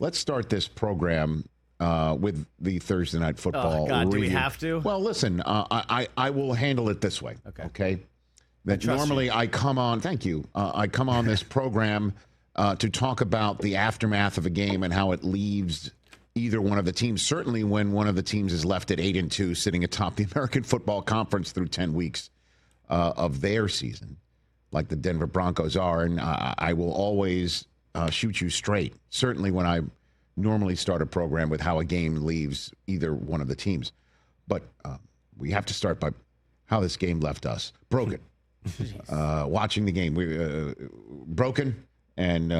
let's start this program with the Thursday Night Football. Oh, God, review. do we have to? Well, listen, I will handle it this way. Okay? That normally I come on. Thank you. I come on this program to talk about the aftermath of a game and how it leaves either one of the teams. Certainly, when one of the teams is left at 8-2, sitting atop the American Football Conference through 10 weeks of their season, like the Denver Broncos are, and I will always shoot you straight. Certainly, when I normally start a program with how a game leaves either one of the teams, but we have to start by how this game left us. Broken. Watching the game, we broken and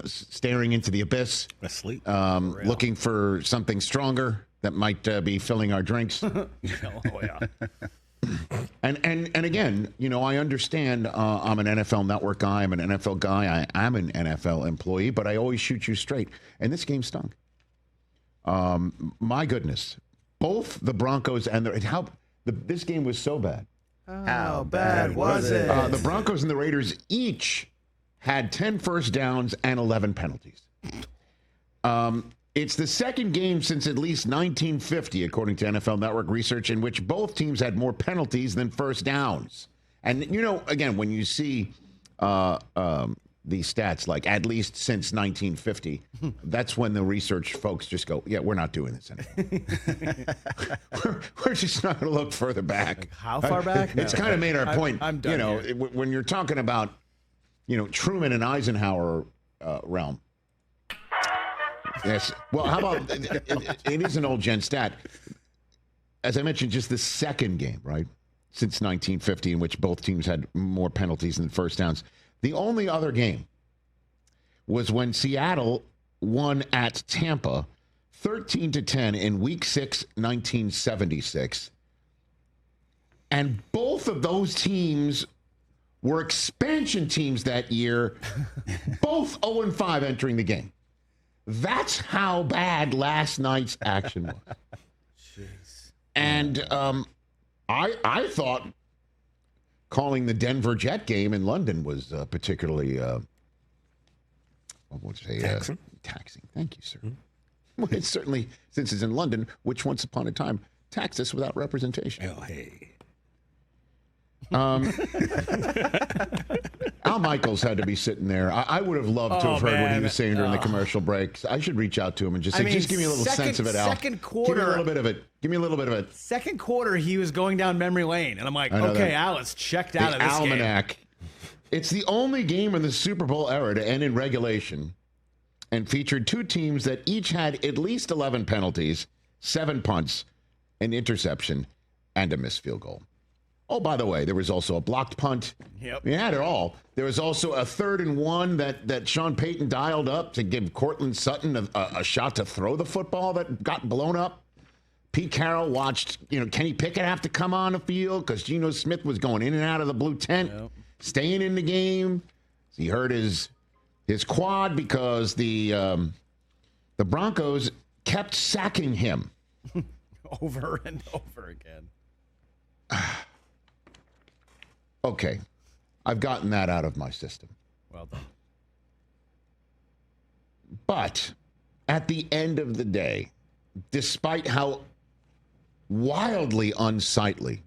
staring into the abyss, asleep, looking for something stronger that might be filling our drinks. Oh yeah. And again, you know, I understand. I'm an NFL Network guy. I'm an NFL guy. I'm an NFL employee, but I always shoot you straight. And this game stunk. My goodness, both the Broncos and this game was so bad. How bad was it? The Broncos and the Raiders each had 10 first downs and 11 penalties. It's the second game since at least 1950, according to NFL Network research, in which both teams had more penalties than first downs. And, you know, again, when you see these stats, like at least since 1950, that's when the research folks just go, yeah, we're not doing this anymore. we're just not going to look further back. Like how far back? It's kind of made our point. I'm done. You know, here. When you're talking about, you know, Truman and Eisenhower realm. Yes. Well, how about it is an old gen stat. As I mentioned, just the second game, right, since 1950, in which both teams had more penalties than first downs. The only other game was when Seattle won at Tampa 13-10 in Week 6, 1976. And both of those teams were expansion teams that year, both 0-5 entering the game. That's how bad last night's action was. Jeez. And I thought calling the Denver Jet game in London was particularly taxing. Taxing. Thank you, sir. Well, it's certainly, since it's in London, which once upon a time taxed us without representation. Oh, hey. Al Michaels had to be sitting there. I would have loved to have heard what he was saying during the commercial breaks. I should reach out to him and just say, just give me a little sense of it, Al. Second quarter. Give me a little bit of it. Give me a little bit of it. Second quarter, he was going down memory lane. And I'm like, okay, Al, it's checked out of this Almanac. game. It's the only game in the Super Bowl era to end in regulation and featured two teams that each had at least 11 penalties, 7 punts, an interception, and a missed field goal. Oh, by the way, there was also a blocked punt. Yep. We had it all. There was also a 3rd and 1 that Sean Payton dialed up to give Cortland Sutton a shot to throw the football that got blown up. Pete Carroll watched, Kenny Pickett have to come on the field because Geno Smith was going in and out of the blue tent, staying in the game. He hurt his quad because the Broncos kept sacking him. Over and over again. Okay, I've gotten that out of my system. Well done. But at the end of the day, despite how wildly unsightly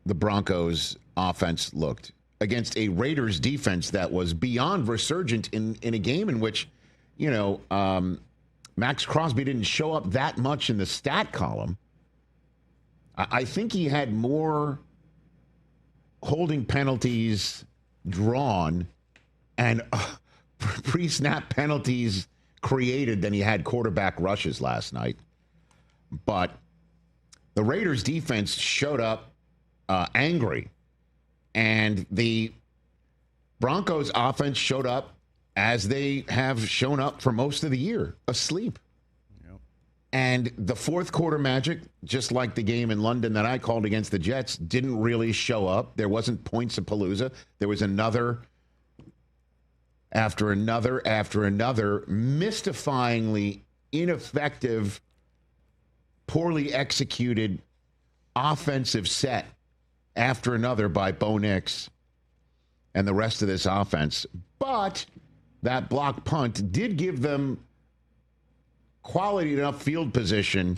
the Broncos offense looked against a Raiders defense that was beyond resurgent in a game in which, Max Crosby didn't show up that much in the stat column. I think he had more holding penalties drawn and pre-snap penalties created than he had quarterback rushes last night. But the Raiders defense showed up angry, and the Broncos offense showed up as they have shown up for most of the year, asleep. And the fourth quarter magic, just like the game in London that I called against the Jets, didn't really show up. There wasn't points of Palooza. There was another after another after another mystifyingly ineffective, poorly executed offensive set after another by Bo Nix and the rest of this offense. But that block punt did give them quality enough field position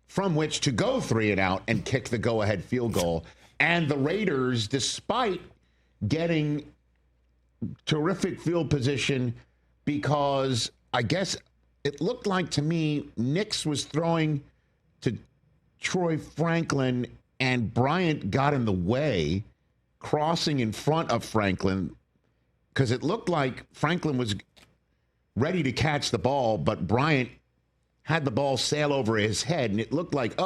from which to go 3 and out and kick the go-ahead field goal. And the Raiders, despite getting terrific field position, because I guess it looked like to me Nix was throwing to Troy Franklin and Bryant got in the way, crossing in front of Franklin, because it looked like Franklin was ready to catch the ball, but Bryant had the ball sail over his head, and it looked like,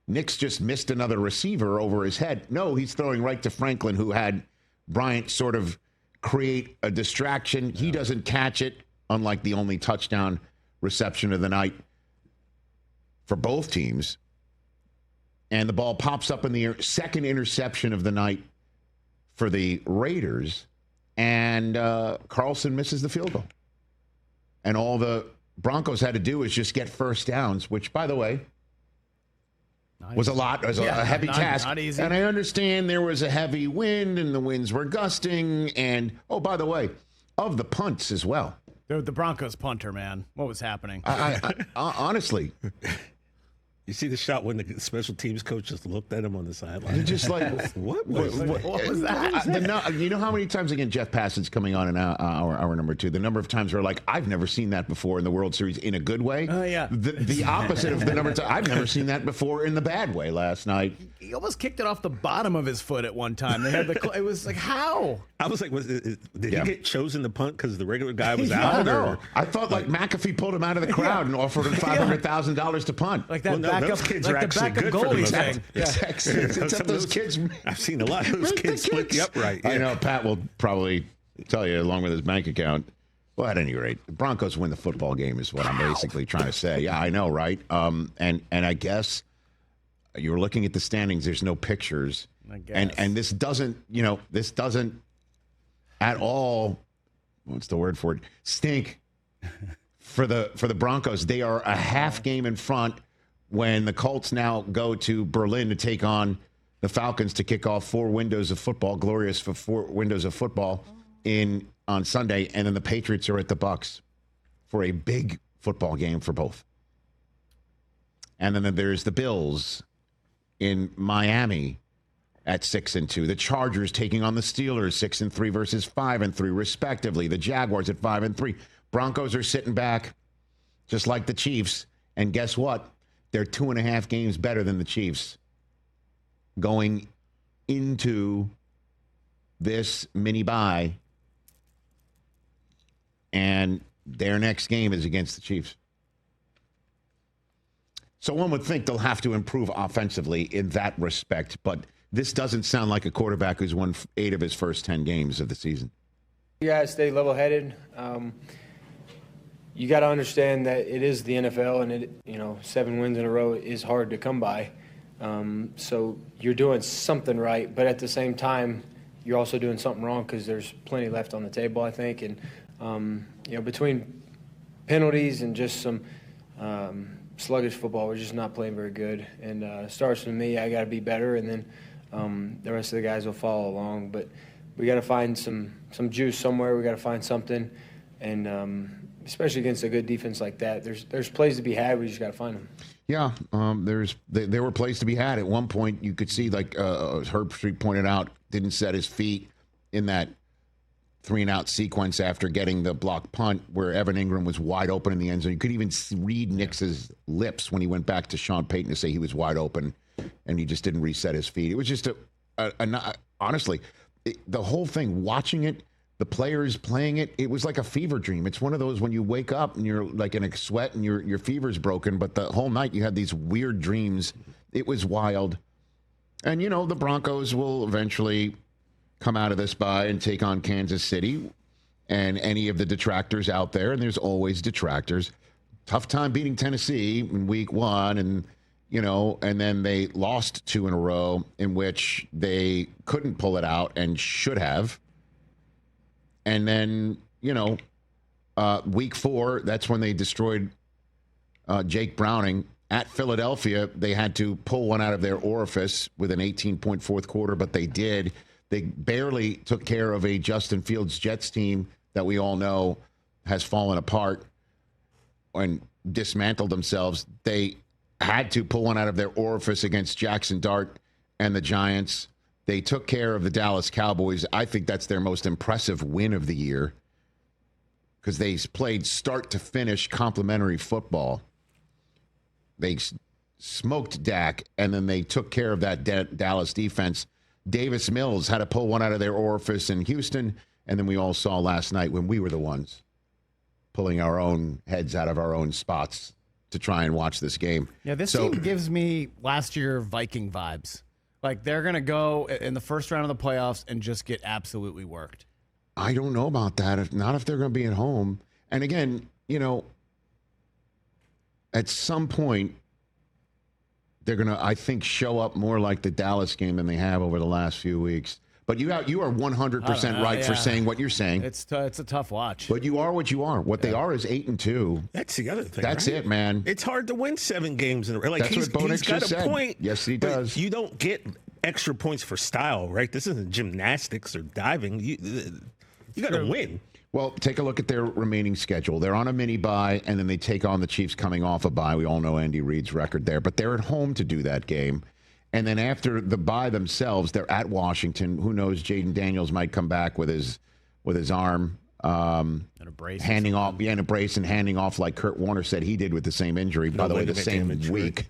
Nix just missed another receiver over his head. No, he's throwing right to Franklin, who had Bryant sort of create a distraction. He doesn't catch it, unlike the only touchdown reception of the night for both teams. And the ball pops up in the air. Second interception of the night for the Raiders. And Carlson misses the field goal. And all the Broncos had to do is just get first downs, which, by the way, was a heavy task. Not easy. And I understand there was a heavy wind and the winds were gusting. And, oh, by the way, of the punts as well. The Broncos punter, man. What was happening? I honestly. You see the shot when the special teams coach just looked at him on the sideline? You're just like, what was that? You know how many times, again, Jeff Passan's coming on in hour number 2, the number of times we're like, I've never seen that before in the World Series in a good way. Oh, yeah. The opposite of the number of times, I've never seen that before in the bad way last night. He almost kicked it off the bottom of his foot at one time. They had it was like, how? I was like, did he get chosen to punt because the regular guy was out? No. I thought like McAfee pulled him out of the crowd and offered him $500,000 to punt. Like that those kids like are the actually backup good for goalie the thing. Except those kids. I've seen a lot of those kids split the upright. I know Pat will probably tell you along with his bank account. Well, at any rate, the Broncos win the football game is what I'm basically trying to say. Yeah, I know, right? And I guess you were looking at the standings. There's no pictures, and this doesn't at all. What's the word for it? Stink for the Broncos. They are a half game in front when the Colts now go to Berlin to take on the Falcons to kick off 4 windows of football, glorious for 4 windows of football on Sunday, and then the Patriots are at the Bucs for a big football game for both. And then there's the Bills in Miami at 6-2. The Chargers taking on the Steelers 6-3 versus 5-3 respectively. The Jaguars at 5-3. Broncos are sitting back just like the Chiefs. And guess what? They're 2.5 games better than the Chiefs going into this mini bye. And their next game is against the Chiefs. So one would think they'll have to improve offensively in that respect, but this doesn't sound like a quarterback who's won 8 of his first 10 games of the season. You got to stay level-headed. You got to understand that it is the NFL, and 7 wins in a row is hard to come by. So you're doing something right, but at the same time, you're also doing something wrong because there's plenty left on the table, I think. And between penalties and just some sluggish football, we're just not playing very good. And it starts with me. I got to be better, and then the rest of the guys will follow along. But we got to find some juice somewhere. We got to find something, and especially against a good defense like that, there's plays to be had. We just got to find them. Yeah, there were plays to be had. At one point, you could see, like Herb Street pointed out, didn't set his feet in that 3-and-out sequence after getting the block punt where Evan Ingram was wide open in the end zone. You could even read Nix's lips when he went back to Sean Payton to say he was wide open, and he just didn't reset his feet. It was just honestly, the whole thing, watching it, the players playing it, it was like a fever dream. It's one of those when you wake up and you're like in a sweat and your fever's broken, but the whole night you had these weird dreams. It was wild. And, the Broncos will eventually come out of this bye and take on Kansas City and any of the detractors out there, and there's always detractors. Tough time beating Tennessee in week 1, and then they lost 2 in a row in which they couldn't pull it out and should have. And then, week 4, that's when they destroyed Jake Browning. At Philadelphia, they had to pull one out of their orifice with an 18-point fourth quarter, but they did. They barely took care of a Justin Fields Jets team that we all know has fallen apart. And dismantled themselves. They had to pull one out of their orifice against Jackson Dart and the Giants. They took care of the Dallas Cowboys. I think that's their most impressive win of the year because they played start to finish complimentary football. They smoked Dak, and then they took care of that Dallas defense. Davis Mills had to pull one out of their orifice in Houston, and then we all saw last night when we were the ones pulling our own heads out of our own spots to try and watch this game. Yeah, this team gives me last year Viking vibes. Like they're going to go in the first round of the playoffs and just get absolutely worked. I don't know about that. Not if they're going to be at home. And again, at some point, they're going to, I think, show up more like the Dallas game than they have over the last few weeks. But you are 100% right for saying what you're saying. It's a tough watch. But you are what you are. What they are is 8-2. That's the other thing. That's right? it, man. It's hard to win 7 games in a row. Like That's what Bo Nix got just a said. point. Yes, he does. You don't get extra points for style, right? This isn't gymnastics or diving. You got to win. Well, take a look at their remaining schedule. They're on a mini bye, and then they take on the Chiefs coming off a bye. We all know Andy Reid's record there, but they're at home to do that game. And then after the bye themselves, they're at Washington. Who knows? Jaden Daniels might come back with his arm. And a brace. Handing off, and a brace and handing off like Kurt Warner said he did with the same injury. By the way, the same week.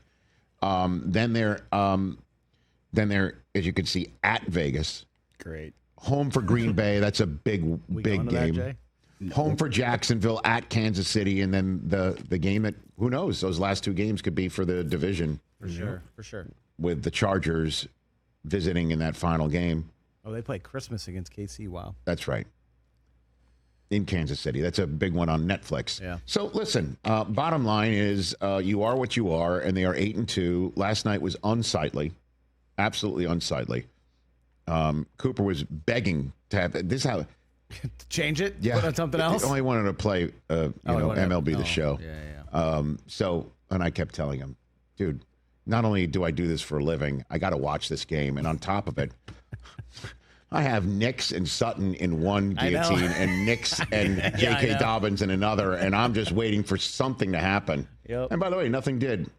Then they're, as you can see, at Vegas. Great. Home for Green Bay. That's a big game. Home for Jacksonville, at Kansas City, and then the game that, who knows, those last 2 games could be for the division. For sure. With the Chargers visiting in that final game. Oh, they play Christmas against KC. Wow. That's right. In Kansas City. That's a big one on Netflix. Yeah. So listen, bottom line is you are what you are, and they are 8-2. Last night was unsightly. Absolutely unsightly. Cooper was begging to have this. How change it? Yeah. Put on something else? I only wanted to play, MLB The Show. Yeah. And I kept telling him, dude, not only do I do this for a living, I got to watch this game. And on top of it, I have Nix and Sutton in one guillotine and Nix and J.K. Dobbins in another. And I'm just waiting for something to happen. Yep. And by the way, nothing did.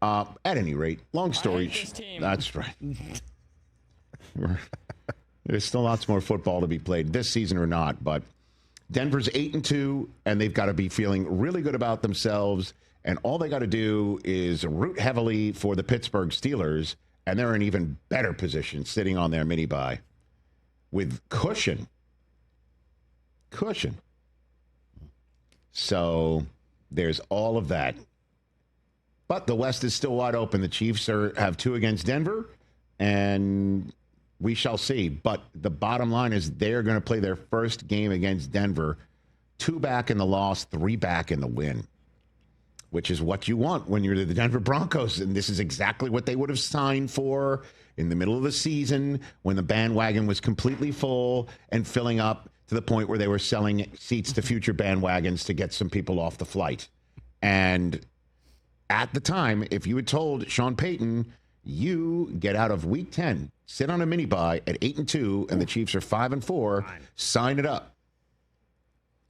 At any rate, long story. That's right. There's still lots more football to be played this season or not. But Denver's 8-2, and they've got to be feeling really good about themselves. And all they got to do is root heavily for the Pittsburgh Steelers, and they're in even better position sitting on their mini bye with cushion. So there's all of that. But the West is still wide open. The Chiefs have 2 against Denver, and we shall see. But the bottom line is they're going to play their first game against Denver, 2 back in the loss, 3 back in the win, which is what you want when you're the Denver Broncos. And this is exactly what they would have signed for in the middle of the season when the bandwagon was completely full and filling up to the point where they were selling seats to future bandwagons to get some people off the flight. And at the time, if you had told Sean Payton, you get out of week 10, sit on a mini bye at 8-2, and the Chiefs are 5-4, sign it up.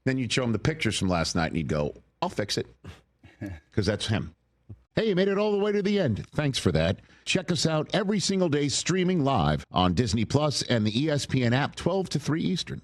Then you'd show him the pictures from last night, and he'd go, I'll fix it. Because that's him. Hey, you made it all the way to the end. Thanks for that. Check us out every single day streaming live on Disney Plus and the ESPN app 12 to 3 Eastern.